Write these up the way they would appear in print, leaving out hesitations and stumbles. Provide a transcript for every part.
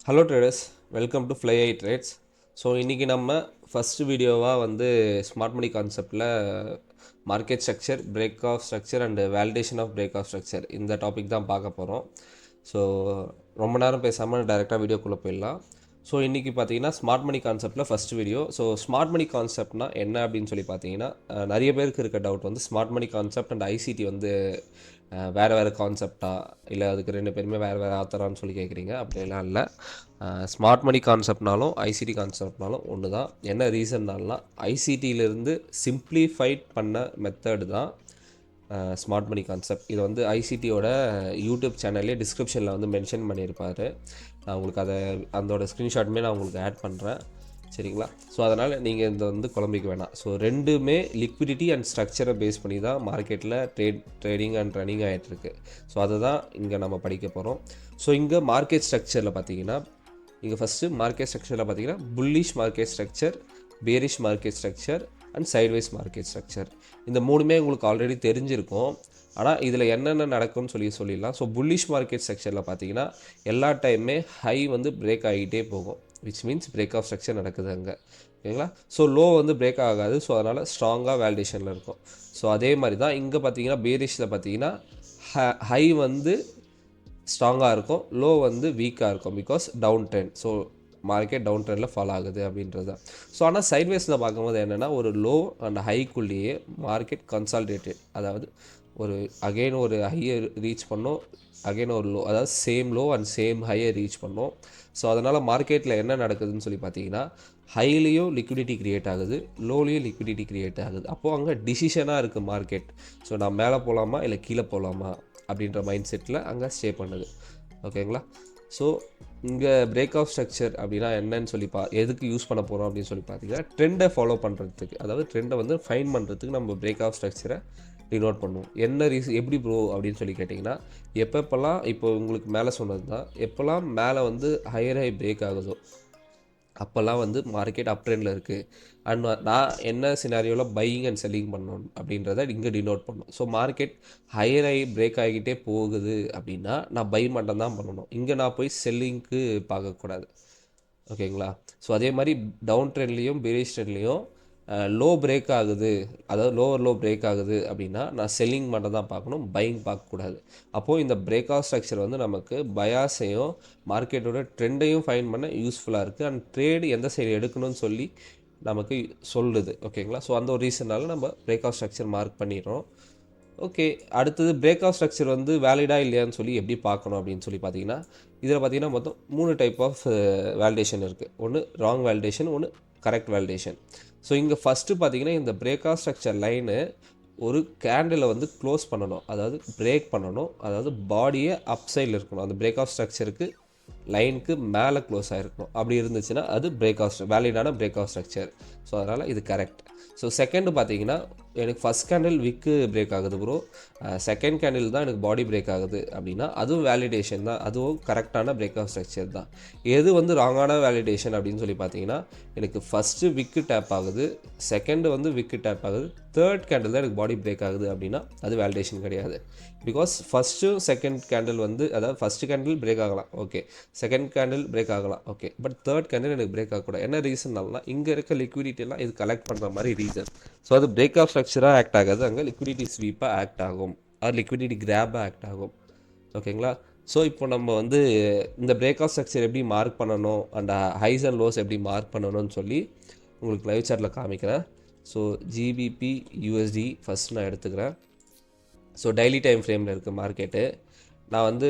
Hello traders, welcome to fly I trades. So இன்றைக்கி நம்ம first வீடியோவாக வந்து ஸ்மார்ட் மணி கான்செப்டில் market structure, break of structure and validation of break of structure இந்த topic தான் பார்க்க போகிறோம். ஸோ ரொம்ப நேரம் பேசாமல் டைரெக்டாக வீடியோக்குள்ளே போயிடலாம். ஸோ இன்றைக்கி பார்த்தீங்கன்னா ஸ்மார்ட் மணி கான்செப்டில் first video. So smart money கான்செப்ட்னா என்ன அப்படின்னு சொல்லி பார்த்தீங்கன்னா, நிறைய பேருக்கு இருக்க டவுட் வந்து smart money concept and ICT வந்து வேறு கான்செப்டா, இல்லை அதுக்கு ரெண்டு பேருமே வேறு ஆத்தரான்னு சொல்லி கேட்குறீங்க. அப்படிலாம் இல்லை. ஸ்மார்ட் மணி கான்செப்ட்னாலும் ஐசிடி கான்செப்ட்னாலும் ஒன்று தான். என்ன ரீசன்னால்னா ஐசிடியிலேருந்து சிம்ப்ளிஃபைட் பண்ண மெத்தடு தான் ஸ்மார்ட் மணி கான்செப்ட். இது வந்து ஐசிடியோட யூடியூப் சேனல்லே டிஸ்கிரிப்ஷனில் வந்து மென்ஷன் பண்ணியிருப்பார். நான் உங்களுக்கு அதோட ஸ்க்ரீன்ஷாட்டுமே நான் உங்களுக்கு ஆட் பண்ணுறேன், சரிங்களா? ஸோ அதனால் நீங்கள் இந்த வந்து குழம்பிக்க வேணாம். ஸோ ரெண்டுமே லிக்விடிட்டி அண்ட் ஸ்ட்ரக்சரை பேஸ் பண்ணி தான் மார்க்கெட்டில் ட்ரேடிங் அண்ட் ரன்னிங் ஆகிட்டுருக்கு. ஸோ அதை தான் இங்கே நம்ம படிக்க போகிறோம். ஸோ இங்கே மார்க்கெட் ஸ்ட்ரக்சரில் பார்த்தீங்கன்னா, இங்கே ஃபஸ்ட்டு மார்க்கெட் ஸ்ட்ரக்சரில் பார்த்தீங்கன்னா bullish market structure, bearish market structure and sideways market structure. இந்த மூணுமே உங்களுக்கு ஆல்ரெடி தெரிஞ்சிருக்கும். ஆனால் இதில் என்னென்ன நடக்கும்னு சொல்லிடலாம். ஸோ புல்லிஷ் மார்க்கெட் ஸ்ட்ரக்சரில் பார்த்தீங்கன்னா எல்லா டைமுமே ஹை வந்து பிரேக் ஆகிட்டே போகும், which means break of structure நடக்குது அங்கே, ஓகேங்களா? ஸோ லோ வந்து பிரேக் ஆகாது. ஸோ அதனால் ஸ்ட்ராங்காக வேலிடேஷனில் இருக்கும். ஸோ அதே மாதிரி தான் இங்கே பார்த்தீங்கன்னா பேரிஷில் பார்த்தீங்கன்னா ஹை வந்து ஸ்ட்ராங்காக இருக்கும், லோ வந்து வீக்காக இருக்கும், because down trend. So market down ட்ரெண்டில் ஃபாலோ ஆகுது அப்படின்றது தான். ஸோ ஆனால் சைட்வேஸில் பார்க்கும்போது என்னென்னா ஒரு லோ அண்ட் ஹைக்குள்ளேயே மார்க்கெட் கன்சால்டேட்டட், அதாவது ஒரு அகெயின் ஒரு ஹையை ரீச் பண்ணோம், அகெயின் ஒரு லோ, அதாவது சேம் லோ அண்ட் சேம் ஹையை ரீச் பண்ணோம். ஸோ அதனால் மார்க்கெட்டில் என்ன நடக்குதுன்னு சொல்லி பார்த்தீங்கன்னா, ஹைலேயும் லிக்விடிட்டி க்ரியேட் ஆகுது, லோலேயும் லிக்விடிட்டி க்ரியேட் ஆகுது. அப்போது அங்கே டிசிஷனாக இருக்குது மார்க்கெட். ஸோ நான் மேலே போகலாமா இல்லை கீழே போகலாமா அப்படின்ற மைண்ட் செட்டில் அங்கே ஸ்டே பண்ணுது, ஓகேங்களா? ஸோ இங்கே பிரேக் ஆஃப் ஸ்ட்ரக்சர் அப்படின்னா என்னன்னு சொல்லி எதுக்கு யூஸ் பண்ண போகிறோம் அப்படின்னு சொல்லி பார்த்தீங்கன்னா, ட்ரெண்டை ஃபாலோ பண்ணுறதுக்கு, அதாவது ட்ரெண்டை வந்து ஃபைன் பண்ணுறதுக்கு நம்ம பிரேக் ஆஃப் ஸ்ட்ரக்சரை டினோட் பண்ணுவோம். என்ன எப்படி ப்ரோ அப்படின்னு சொல்லி கேட்டிங்கன்னா, எப்பப்பெல்லாம் இப்போ உங்களுக்கு மேலே சொன்னது தான், எப்போல்லாம் மேலே வந்து ஹையர் ஹை பிரேக் ஆகுதோ அப்போல்லாம் வந்து மார்க்கெட் அப் ட்ரெண்டில் இருக்குது. அண்ட் நான் என்ன சினாரியோவில் பையிங் அண்ட் செல்லிங் பண்ணணும் அப்படின்றத இங்கே டினோட் பண்ணணும். So market higher high break ஆகிக்கிட்டே போகுது அப்படின்னா நான் பை மட்டும் தான் பண்ணணும், இங்கே நான் போய் செல்லிங்க்கு பார்க்கக்கூடாது, ஓகேங்களா? ஸோ அதே மாதிரி டவுன் ட்ரெண்ட்லேயும் பேரிஷ் ட்ரெண்ட்லேயும் லோ பிரேக் ஆகுது, அதாவது லோவர் லோ பிரேக் ஆகுது அப்படின்னா நான் செல்லிங் மட்டும் தான் பார்க்கணும், பையிங் பார்க்கக்கூடாது. அப்போது இந்த பிரேக் ஆஃப் ஸ்ட்ரக்சர் வந்து நமக்கு பயாஸையும் மார்க்கெட்டோட ட்ரெண்டையும் ஃபைன் பண்ண யூஸ்ஃபுல்லாக இருக்குது. அண்ட் ட்ரேடு எந்த சைடு எடுக்கணும்னு சொல்லி நமக்கு சொல்லுது, ஓகேங்களா? ஸோ அந்த ஒரு ரீசனால் நம்ம பிரேக் ஆஃப் ஸ்ட்ரக்சர் மார்க் பண்ணிடுறோம். ஓகே, அடுத்தது பிரேக் ஆஃப் ஸ்ட்ரக்சர் வந்து வேலிடா இல்லையான்னு சொல்லி எப்படி பார்க்கணும் அப்படின்னு சொல்லி பார்த்தீங்கன்னா, இதில் பார்த்தீங்கன்னா மொத்தம் 3 டைப் ஆஃப் வேலிடேஷன் இருக்குது. ஒன்று ராங் வேலிடேஷன், ஒன்று கரெக்ட் வேலிடேஷன். ஸோ இங்கே ஃபஸ்ட்டு பார்த்தீங்கன்னா இந்த பிரேக் ஆஃப் ஸ்ட்ரக்சர் லைனு ஒரு கேண்டிலை வந்து க்ளோஸ் பண்ணணும், அதாவது பிரேக் பண்ணணும், அதாவது பாடியே அப் சைடில் இருக்கணும், அந்த பிரேக் ஆஃப் ஸ்ட்ரக்சருக்கு லைனுக்கு மேலே க்ளோஸ் ஆகிருக்கணும். அப்படி இருந்துச்சுன்னா அது பிரேக் ஆஃப் வேலிடான பிரேக் ஆஃப் ஸ்ட்ரக்சர். ஸோ அதனால் இது கரெக்ட். ஸோ செகண்டு பார்த்தீங்கன்னா, எனக்கு ஃபஸ்ட் கேண்டில் விக்கு பிரேக் ஆகுது ப்ரோ, செகண்ட் கேண்டில் தான் எனக்கு பாடி பிரேக் ஆகுது அப்படின்னா அதுவும் வேலிடேஷன் தான், அதுவும் கரெக்டான பிரேக் ஆஃப் ஸ்ட்ரக்சர் தான். எது வந்து ராங்கான வேலிடேஷன் அப்படின்னு சொல்லி பார்த்தீங்கன்னா, எனக்கு ஃபஸ்ட்டு விக்கு டேப் ஆகுது, செகண்டு வந்து விக்கு டேப் ஆகுது, தேர்ட் கேண்டில் தான் எனக்கு பாடி பிரேக் ஆகுது அப்படின்னா அது வேலிடேஷன் கிடையாது. பிகாஸ் ஃபஸ்ட்டு செகண்ட் கேண்டில் வந்து, அதாவது ஃபஸ்ட்டு கேண்டில் பிரேக் ஆகலாம், ஓகே, செகண்ட் கேண்டில் பிரேக் ஆகலாம், ஓகே, பட் தேர்ட் கேண்டில் எனக்கு பிரேக் ஆகக்கூடாது. என்ன ரீசன்னால்னா இங்கே இருக்க லிக்விடிட்டியெல்லாம் இது கலெக்ட் பண்ணுற மாதிரி ரீசன். ஸோ அது பிரேக் ஆஃப் ஸ்ட்ரக்சராக ஆக்ட் ஆகாது, அங்கே லிக்விடிட்டி ஸ்வீப்பாக ஆக்ட் ஆகும், அது லிக்விடிட்டி கிராபாக ஆக்ட் ஆகும், ஓகேங்களா? ஸோ இப்போ நம்ம வந்து இந்த பிரேக் ஆஃப் ஸ்ட்ரக்சர் எப்படி மார்க் பண்ணணும் அண்ட் ஹைஸ் அண்ட் லோஸ் எப்படி மார்க் பண்ணணும்னு சொல்லி உங்களுக்கு லைவ் சார்ட்டில் காமிக்கிறேன். ஸோ ஜிபிபி யூஎஸ்டி ஃபஸ்ட் நான் எடுத்துக்கிறேன். ஸோ டெய்லி டைம் ஃப்ரேமில் இருக்குது மார்க்கெட்டு. நான் வந்து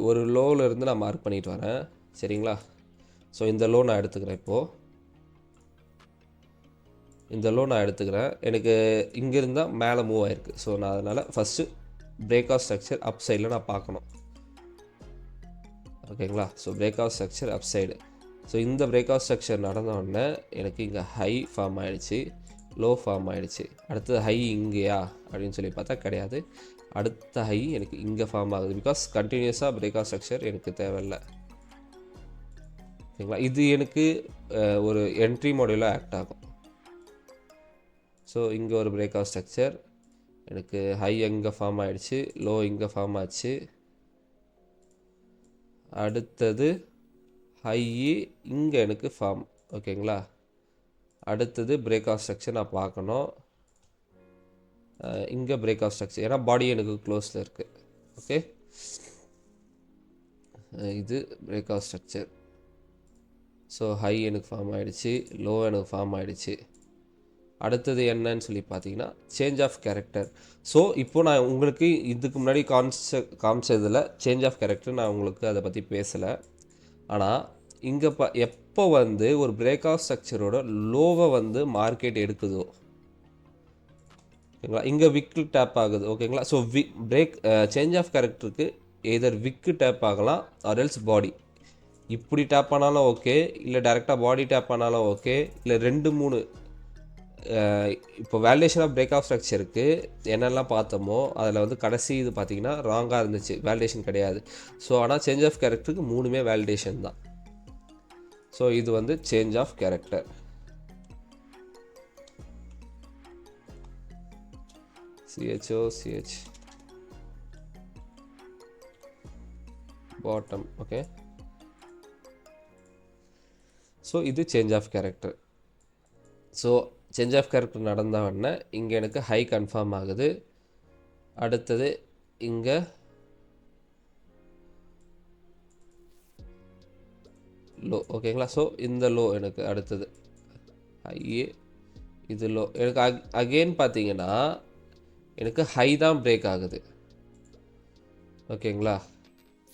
ஒரு லோவில் இருந்து நான் மார்க் பண்ணிட்டு வரேன், சரிங்களா? ஸோ இந்த லோ நான் எடுத்துக்கிறேன். இப்போது இந்த லோ நான் எடுத்துக்கிறேன், எனக்கு இங்கே இருந்தால் மேலே மூவ் ஆகிருக்கு. ஸோ நான் அதனால் first break of structure up சைடில் நான் பார்க்கணும், ஓகேங்களா? So break of structure up side. So இந்த பிரேக் ஆஃப் ஸ்ட்ரக்சர் நடந்தோடனே எனக்கு இங்கே ஹை ஃபார்ம் ஆகிடுச்சு, லோ ஃபார்ம் ஆகிடுச்சு. அடுத்தது ஹை இங்கேயா அப்படின்னு சொல்லி பார்த்தா கிடையாது, அடுத்த ஹை எனக்கு இங்கே ஃபார்ம் ஆகுது, பிகாஸ் கண்டினியூஸாக பிரேக் ஆஃப் ஸ்ட்ரக்சர் எனக்கு தேவையில்லை, ஓகேங்களா? இது எனக்கு ஒரு என்ட்ரி மாடியூலாக ஆக்ட் ஆகும். ஸோ இங்கே ஒரு பிரேக் ஆஃப் ஸ்ட்ரக்சர், எனக்கு ஹை எங்கே ஃபார்ம் ஆகிடுச்சு, லோ இங்கே ஃபார்ம் ஆச்சு, அடுத்தது ஹை இங்கே எனக்கு ஃபார்ம். ஓகேங்களா, அடுத்தது பிரேக் ஆஃப் ஸ்ட்ரக்சர் நான் பார்க்கணும். இங்கே பிரேக் ஆஃப் ஸ்ட்ரக்சர், ஏன்னா பாடி எனக்கு க்ளோஸில் இருக்குது. ஓகே, இது break of structure. So high எனக்கு ஃபார்ம் ஆகிடுச்சு, லோ எனக்கு ஃபார்ம் ஆகிடுச்சு. அடுத்தது என்னன்னு சொல்லி பார்த்தீங்கன்னா சேஞ்ச் ஆஃப் கேரக்டர். ஸோ இப்போ நான் உங்களுக்கு இதுக்கு முன்னாடி காமிச்சதில் சேஞ்ச் ஆஃப் கேரக்டர் நான் உங்களுக்கு அதை பற்றி பேசலை. ஆனால் இங்கே எப்போ வந்து ஒரு பிரேக் ஆஃப் ஸ்ட்ரக்சரோட லோவை வந்து மார்க்கெட் எடுக்குதோ, ஓகேங்களா, இங்கே விக்கு டேப் ஆகுது. ஓகேங்களா, ஸோ சேஞ்ச் ஆஃப் கேரக்டருக்கு எதர் விக்கு டேப் ஆகலாம் ஆர் எல்ஸ் பாடி. இப்படி டேப் ஆனாலும் ஓகே, இல்லை டேரெக்டாக பாடி டேப் ஆனாலும் ஓகே, இல்லை 2-3 இப்போ வேலிடேஷன் ஆஃப் பிரேக் ஆஃப் ஸ்ட்ரக்சருக்கு என்னெல்லாம் பார்த்தோமோ அதில் வந்து கடைசி இது பார்த்தீங்கன்னா ராங்காக இருந்துச்சு, வேலிடேஷன் கிடையாது. ஸோ ஆனால் சேஞ்ச் ஆஃப் கேரக்டருக்கு 3மே வேலிடேஷன் தான். ஸோ இது வந்து change of character. CH bottom. Okay, so இது change of character. So change of character நடந்த உடனே இங்கே எனக்கு ஹை கன்ஃபார்ம் ஆகுது. அடுத்தது இங்கே லோ. ஓகேங்களா, ஸோ இந்த லோ எனக்கு அடுத்தது ஹை, இது லோ. எனக்கு அகெயின் பார்த்தீங்கன்னா எனக்கு ஹை தான் பிரேக் ஆகுது. ஓகேங்களா,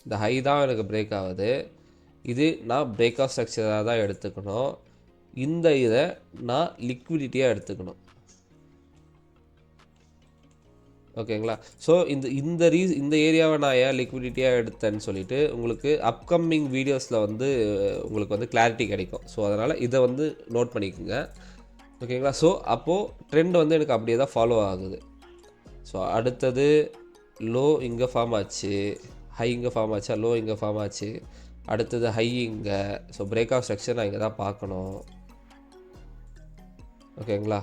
இந்த ஹை தான் எனக்கு பிரேக் ஆகுது. இது நான் பிரேக் ஆஃப் ஸ்ட்ரக்சராக தான் எடுத்துக்கணும். இந்த இதை நான் லிக்விடிட்டியாக எடுத்துக்கணும். ஓகேங்களா, ஸோ இந்த ஏரியாவை நான் ஏன் லிக்விடிட்டியாக எடுத்தேன்னு சொல்லிட்டு உங்களுக்கு அப்கமிங் வீடியோஸில் வந்து உங்களுக்கு வந்து கிளாரிட்டி கிடைக்கும். ஸோ அதனால் இதை வந்து நோட் பண்ணிக்கோங்க. ஓகேங்களா, ஸோ அப்போது ட்ரெண்ட் வந்து எனக்கு அப்படியே தான் ஃபாலோ ஆகுது. ஸோ அடுத்தது லோ இங்கே ஃபார்ம் ஆச்சு, ஹை இங்கே ஃபார்ம் ஆச்சா, லோ இங்கே ஃபார்ம் ஆச்சு. அடுத்தது ஹை இங்கே. ஸோ பிரேக் ஆஃப் ஸ்ட்ரக்சர் நான் இங்கே தான் பார்க்கணும். ஓகேங்களா,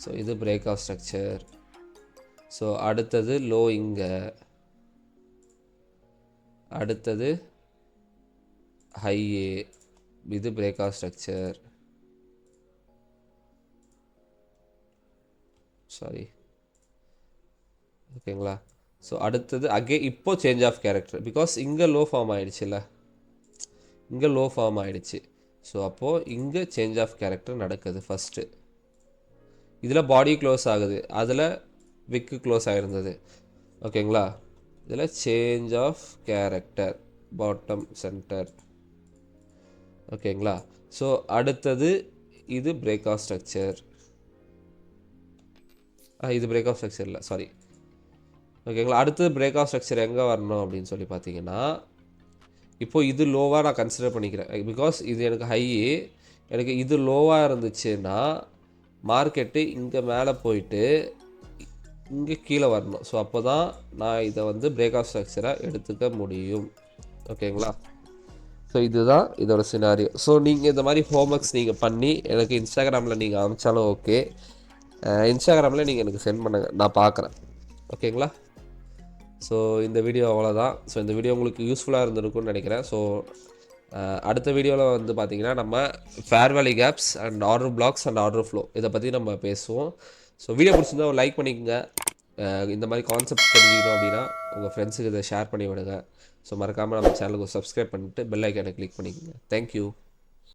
ஸோ இது பிரேக் ஆஃப் ஸ்ட்ரக்சர். ஸோ அடுத்தது லோ இங்கே, அடுத்தது ஹை, இது பிரேக் ஆஃப் ஸ்ட்ரக்சர். சாரி, ஓகேங்களா, ஸோ அடுத்தது இப்போ சேஞ்ச் ஆஃப் கேரக்டர். பிகாஸ் இங்கே லோ ஃபார்ம் ஆகிடுச்சுல்ல, இங்கே லோ ஃபார்ம் ஆகிடுச்சு. ஸோ அப்போது இங்கே சேஞ்ச் ஆஃப் கேரக்டர் நடக்குது. ஃபஸ்ட்டு இதில் பாடி க்ளோஸ் ஆகுது, அதில் விக்கு க்ளோஸ் ஆகிருந்தது. ஓகேங்களா, இதில் change of character bottom center. ஓகேங்களா, ஸோ அடுத்தது இது பிரேக் ஆஃப் ஸ்ட்ரக்சர். இது பிரேக் ஆஃப் ஸ்ட்ரக்சர் இல்லை, சாரி. ஓகேங்களா, அடுத்தது பிரேக் ஆஃப் ஸ்ட்ரக்சர் எங்கே வரணும் அப்படின்னு சொல்லி பார்த்தீங்கன்னா இப்போது இது லோவாக நான் கன்சிடர் பண்ணிக்கிறேன். பிகாஸ் இது எனக்கு ஹை, எனக்கு இது லோவாக இருந்துச்சுன்னா மார்க்கெட்டு இங்கே மேலே போயிட்டு இங்கே கீழே வரணும். ஸோ அப்போ தான் நான் இதை வந்து பிரேக் ஆஃப் ஸ்ட்ரக்சராக எடுத்துக்க முடியும். ஓகேங்களா, ஸோ இதுதான் இதோட சினாரியோ. ஸோ நீங்கள் இந்த மாதிரி ஹோம்ஒர்க்ஸ் நீங்கள் பண்ணி எனக்கு இன்ஸ்டாகிராமில் நீங்கள் அனுப்பிச்சாலும் ஓகே, இன்ஸ்டாகிராமில் நீங்கள் எனக்கு சென்ட் பண்ணுங்கள், நான் பார்க்குறேன். ஓகேங்களா, ஸோ இந்த வீடியோ அவ்வளோதான். ஸோ இந்த வீடியோ உங்களுக்கு யூஸ்ஃபுல்லாக இருந்திருக்கும்னு நினைக்கிறேன். ஸோ அடுத்த வீடியோவில் வந்து பார்த்திங்கன்னா நம்ம fair value gaps and order blocks and order flow இதை பற்றி நம்ம பேசுவோம். ஸோ வீடியோ பிடிச்சிருந்தா ஒரு லைக் பண்ணிக்கோங்க. இந்த மாதிரி கான்செப்ட் தெரிஞ்சுக்கணும் அப்படின்னா உங்கள் ஃப்ரெண்ட்ஸுக்கு இதை ஷேர் பண்ணி விடுங்க. ஸோ மறக்காமல் நம்ம சேனலுக்கு சப்ஸ்கிரைப் பண்ணிவிட்டு பெல் ஐக்கானை கிளிக் பண்ணிக்கோங்க. தேங்க்யூ.